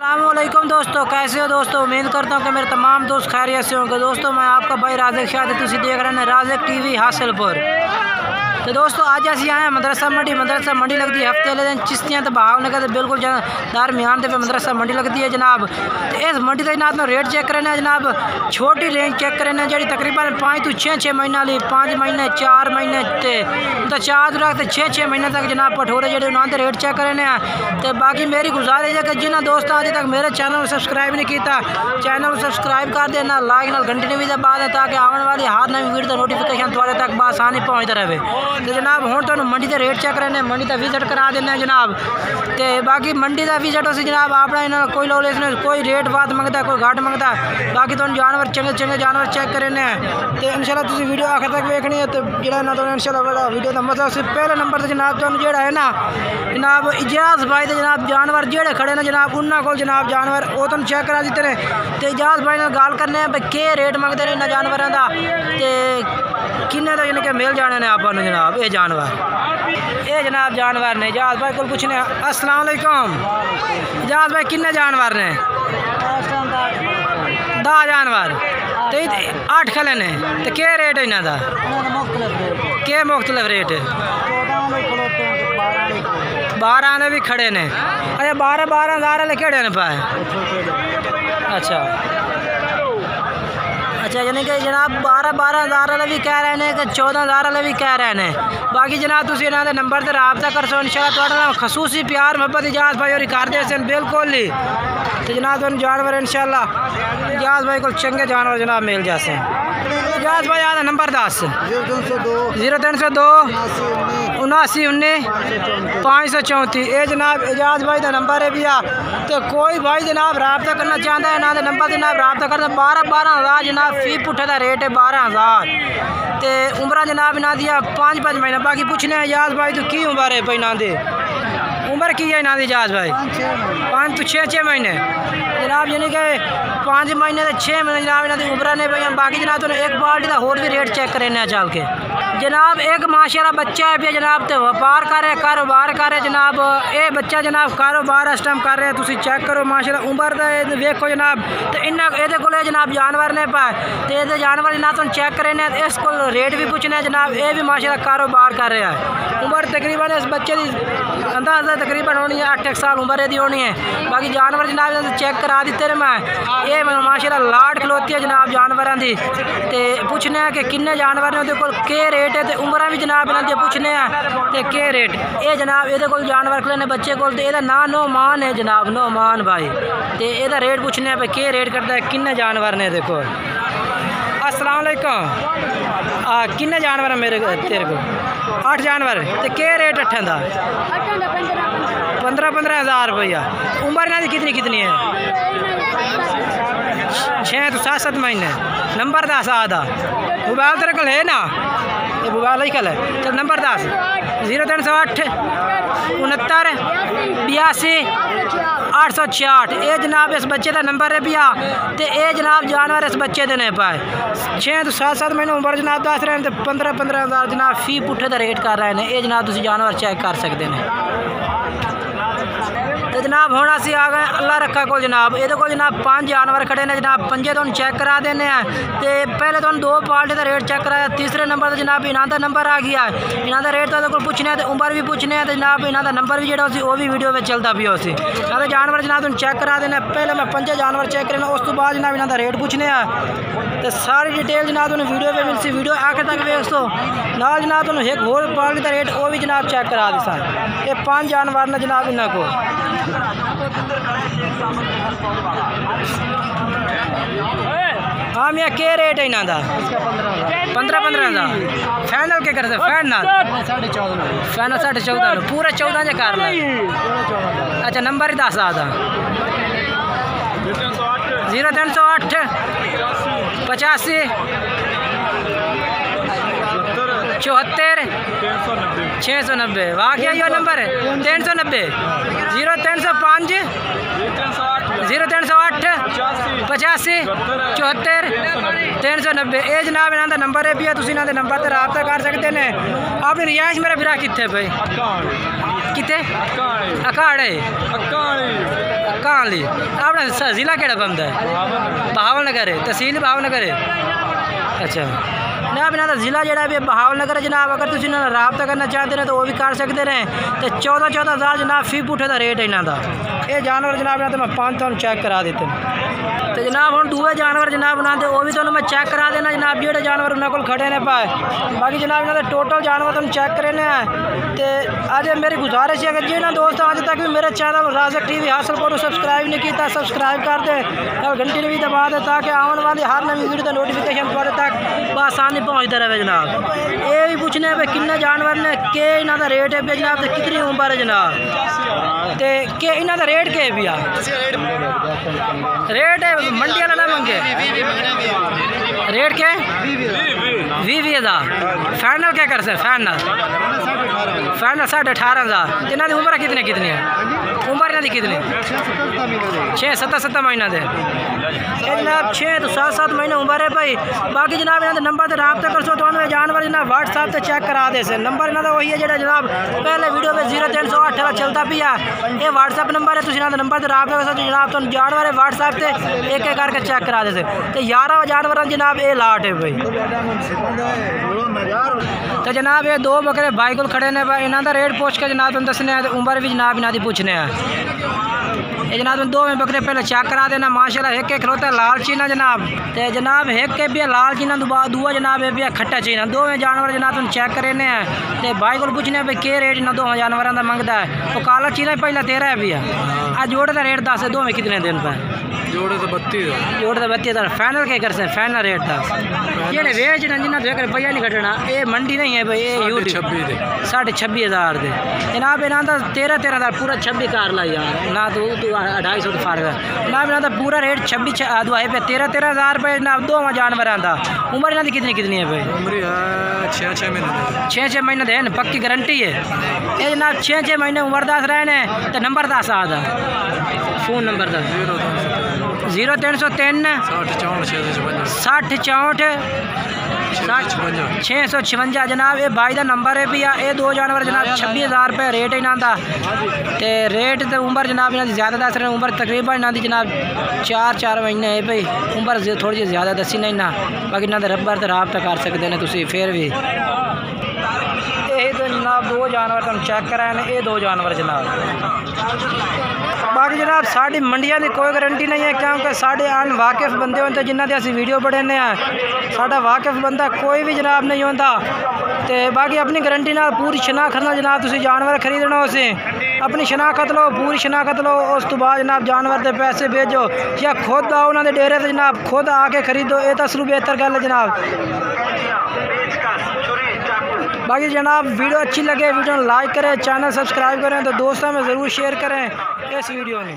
अस्सलामुअलैकुम दोस्तों, कैसे हो दोस्तों। उम्मीद करता हूँ कि मेरे तमाम दोस्त खैरियत से होंगे। दोस्तों मैं आपका भाई राज़िक शाह, तुम देख रहे हैं राज़िक टीवी हासिलपुर। तो दोस्तों आज असी आए हैं मदरसा मंडी लगती है हफ्ते वाले दिन चिश्तियां तो भावनगर बिल्कुल दरमियान पे मदरसा मंडी लगती है जनाब। तो इस मंडी का जनाब रेट चेक करने जनाब, छोटी रेंज चेक करने जी तकरीबन 5 तो 6 महीने वाली 5 महीने 4 महीने तो 4 रख 6 महीने तक जनाब भठोरे जो उन्होंने रेट चेक करने हैं। तो बाकी मेरी गुजारिश है कि जिन्होंने दोस्तों अभी तक मेरे चैनल को सब्सक्राइब नहीं किया, चैनल को सब्सक्राइब कर देना, लाइक नाल घंटी भी दबा दें ताकि आने वाली हर नवी वीडियो का नोटिफिकेशन थोड़े तक बसानी पहुँचता रहे। तो जनाब हूँ तो मंडी का रेट चेक करने, मंडी का विजिट करा देना जनाब। तो बाकी मंडी का विजिट उस जनाब अपना इन्होंने कोई लोग इसने कोई रेट बात मंगता कोई घट मंगता, बाकी तो जानवर चंगे जानवर चेक करने। तो इंशाल्लाह तुम वीडियो आखिर तक देखनी है। तो जो तो इंशाल्लाह वीडियो का मतलब उससे पहले नंबर से जनाब तुम जो है ना जनाब इजाज भाई तो जनाब जानवर जोड़े खड़े ने जनाब उन्होंने को जनाब जानवर वो तुम चेक करा देते हैं। तो इजाज भाई ने गल करने भाई के रेट मंगते हैं इन्होंने जानवरों का, तो किन्ने तो इनके मिल जाने ने आप जनाब ये जनाब जानवर ने। इजाज भाई को पूछने अस्सलाम वालेकुम। इजाज भाई किन्ने जानवर ने? 10 जानवर तो 8 खले ने। तो क्या रेट है इन्हों का? क्या मुख्तलिफ रेट है? 12 आने भी खड़े ने। अच्छा 12 हज़ार वाले केड़े ने पाए? अच्छा यानी कि जनाब 12 हज़ार वाले भी कह रहे हैं कि 14 हज़ार वाले भी कह रहे हैं। बाकी जनाब तुम इन्होंने नंबर से रबता कर सो इंशाल्लाह खसूसी प्यार मोहब्बत इजाज भाई और कर दे बिल्कुल ही। तो जनाब तुम जानवर इंशाल्लाह इजाज भाई को चंगे जानवर जनाब मिल जाते हैं। इजाज भाई आधा नंबर 10 0302 79 19 534 ये जनाब इजाज भाई का नंबर है भैया। तो कोई भाई जनाब रबता करना चाहता है ना नंबर जनाब रबता करना। 12 हज़ार जनाब फी पुट्ठे का रेट है 12 हज़ार। तो उम्र जनाब इन्हों दिया 5 महीने। बाकी पूछने इजाज भाई तो की उम्र है भाई इन्हों की उम्र की है इन्हों की इजाज भाई? 5 तो 6 महीने जनाब यानी कि 5 महीने तो 6 महीने जनाब इन्हों की उम्र ने भाई। बाकी जनाब तो एक बाल्टी का होर भी रेट चेक करें चल के जनाब। एक माशाल्लाह बच्चा है भी जनाब तो व्यापार कर रहे कारोबार कर रहे जनाब। ये बच्चा जनाब कारोबार इस टाइम कर रहे तुम चेक करो माशाल्लाह उम्र का वेखो जनाब। तो इन्हें को जनाब जानवर ने पाए तो ये जानवर जनाब तुम चेक करें इस को रेट भी पूछने जनाब। ये भी माशाल्लाह कारोबार कर रहा है। उम्र तकरीबन इस बच्चे की अंदाजा तकरीबन होनी है 8 साल उम्र यदि होनी है। बाकी जानवर जनाब चेक करा दिते ने मैं। ये माशाल्लाह लाड खलोती है जनाब जानवरों की। तो पूछने कि किन्ने जानवर ने को के रेट है। तो उम्र भी जनाब इन्होंने पूछने तो के रेट ये जनाब ये जानवर खड़े ने बच्चे को। तो ना नोमान है जनाब नोमान भाई। तो यदा रेट पूछने भाई के रेट करता है किन्ने जानवर ने। देखो अस्सलाम वालेकुम किन्ने जानवर है मेरे तेरे को? 8 जानवर। तो के रेट 8 का? 15 हज़ार रुपया। उम्र इन्हों की कितनी है? 6 तो 7 महीने। नंबर 10 आधा मोबाइल तेरे को है ना? ये मोबाइल ही कल है। चल नंबर 10 0308 69 82 866 ये जनाब इस बच्चे का नंबर है भैया। तो ये जनाब जानवर इस बच्चे के नहीं पाए 6 तो 7 महीने उम्र जनाब दस रहे हैं। तो 15 हज़ार जनाब फी पुट्ठे का रेट कर रहे हैं। ये जनाब तुम जानवर चेक कर सकते हैं। तो जनाब हूँ असी आ गए अल्लाह रखा को जनाब। ये को जनाब 5 जानवर खड़े ने जनाब। 5 तो चेक करा देने हैं। तो पहले तो 2 पार्टी का रेट चेक कराया। तीसरे नंबर तो जनाब इन्हों का नंबर आ गया है। इन्हों का रेट तो पूछने तो उम्र भी पूछने तो जनाब इन्हों का नंबर भी जो वो भी वीडियो में चलता भी उसी तो जानवर जनाब तुम चेक करा देने। पहले मैं 5 जानवर चेक करना उस तो बाद जनाब इन्हों का रेट पूछने तो सारी डिटेल जनाब तुम वीडियो में मिलती। वीडियो आखिर तक वेख सो नाल जनाब तुम एक होर पार्टी का रेट वो भी जनाब चेक करा दी सन। ये 5 जानवर ने जनाब इन्हों को। हाँ मैं क्या रेट है इन्हों का? 15 हज़ार। फाइनल क्या करते? फाइनल 14.5 पूरे 14 जे कर ले। अच्छा नंबर ही 10 आधा 0308 85 74 690। वाह क्या ये नंबर है 390 0305 0308 85 74 390। ये जनाब इन्हों का नंबर है भी तुम इन्होंने नंबर पर रबता कर सकते हैं। अपनी रिहाइश मेरा बिरा कितने भाई? कितने अकाड़े काली अपना जिला केड़ा बनता है? बहावल नगर है, तहसील बहावल नगर है। अच्छा जनाब इन्हों का जिला जोड़ा भी बहावल नगर है जनाब। अगर तुम इन्होंने रबता करना चाहते हैं तो वो भी कर सकते हैं। तो 14,000 जनाब फी पुठे का रेट है इन्हों का। ये जानवर जनाब इन्होंने मैं 5 चेक करा देते हैं। तो जनाब हम दूसरे जानवर जनाब बनाते वो भी तुम्हें मैं चेक करा देना जनाब जोड़े जानवर उन्होंने को खड़े ने पाए। बाकी जनाब इन्होंने टोटल जानवर तुम चेक करेने हैं। तो अज मेरी गुजारिश है कि जिन्होंने दोस्त अज तक भी मेरे चैनल राजक TV हासिल करो सब्सक्राइब नहीं किया सब्सक्राइब कर दे और घंटी भी दबा दे ताकि आने वाली हर नवी वीडियो का नोटिफिकेशन थोड़े तक आसानी पहुँचता रहे जनाब। ये भी पूछने पे किन्ने जानवर ने के इन्हों का रेट है जनाब तो कितनी उम्र है जनाब तो के इन्हों का रेट के भी रेट है मंडी वाला ना मंगे रेट के 20,000 फाइनल क्या कर सकते फाइनल 18,500। इन्हों की उम्र कितनी है उम्र इन्हों की कितनी 6-7 महीना दे जनाब 6 तो 7 महीने उम्र है भाई। बाकी जनाब इन्होंने नंबर से रबता कर सो तो जानवर जनाब व्हाट्सएप से चेक करा दे से नंबर इन्हों वही है जो जनाब पहले वीडियो में 0308 चलता पिया ये व्हाट्सएप नंबर है। इन्होंने नंबर से रबता कर सकते जनाब तुम जानवर है व्हाट्सएप से एक करके चेक करा दे से। तो 11 जानवर जनाब ये लाट है भाई। तो जनाब ये 2 बकरे भाई को खड़े ने भाई इन्हों का रेट पूछ के जनाब तुम दसने उम्र भी जनाब इन्हों की पूछने ये जनाब तुम 2 बकरे पहले चेक करा देना माशाल्लाह। एक खड़ोता लाल चीना जनाब तो जनाब एक के भी लाल चीना दूआ जनाब ये भी खट्टा चीना 2 जानवर जनाब तुम चेक करे हैं। तो भाई को पूछने भाई के रेट इन 2 जानवरों का मंगता है। वो काला चीना पहले 13 भी है आज जोड़े का रेट 10 है 2 में कितने दिन पर जोड़े तो 32,000 फाइनल क्या कर सकते फाइनल रेट 10 ये वेच जिन्हें देख रुपया नहीं घटना ये मंडी नहीं है भाई ये यूट्यूब 26,000 दे जनाब इन्हों का 13,000 पूरा 26 कार ला यार ना तो 250 फर्क है जनाब इन्हों का पूरा रेट 13,000 रुपये जनाब 2 जानवरों का। उम्र इन्हों की कितनी है भाई 6 महीने दे पक्की गारंटी है ये जनाब 6 महीने उम्र 10 रहे हैं। तो नंबर 10 आता फोन नंबर 0303 60 64 656 जनाब ये भाई का नंबर है भी ये 2 जानवर जनाब 26,000 रुपये रेट है इन्हों का। तो रेट तो उम्र जनाब इन्हों की ज़्यादा दस रहे उम्र तकरीबन इन्हों की जनाब 4 महीने है भाई उम्र थोड़ी जी ज़्यादा दसी नहीं ना। बाकी इन्हों रबर तो रबता कर सकते हैं तुम फिर भी यही तो जनाब 2 जानवर तुम चेक कराए ने ये 2 जानवर जनाब। बाकी जनाब साड़ी मंडिया की कोई गारंटी नहीं है क्योंकि साढ़े अनवाकिफ बंदे होते जिन्हों के असी वीडियो बढ़ने साढ़ा वाकिफ बंदा कोई भी जनाब नहीं होता। तो बाकी अपनी गारंटी नाल पूरी शनाखत नाल जनाब तुम जानवर खरीदना उसे अपनी शनाखत लो पूरी शनाखत लो उस तो बाद जनाब जानवर के पैसे भेजो या खुद आओ उन्होंने डेरे से जनाब खुद आके खरीदो ये तो असलू बेहतर गल है जनाब। बाकी जनाब वीडियो अच्छी लगे वीडियो लाइक करें चैनल सब्सक्राइब करें तो दोस्तों में ज़रूर शेयर करें इस वीडियो में।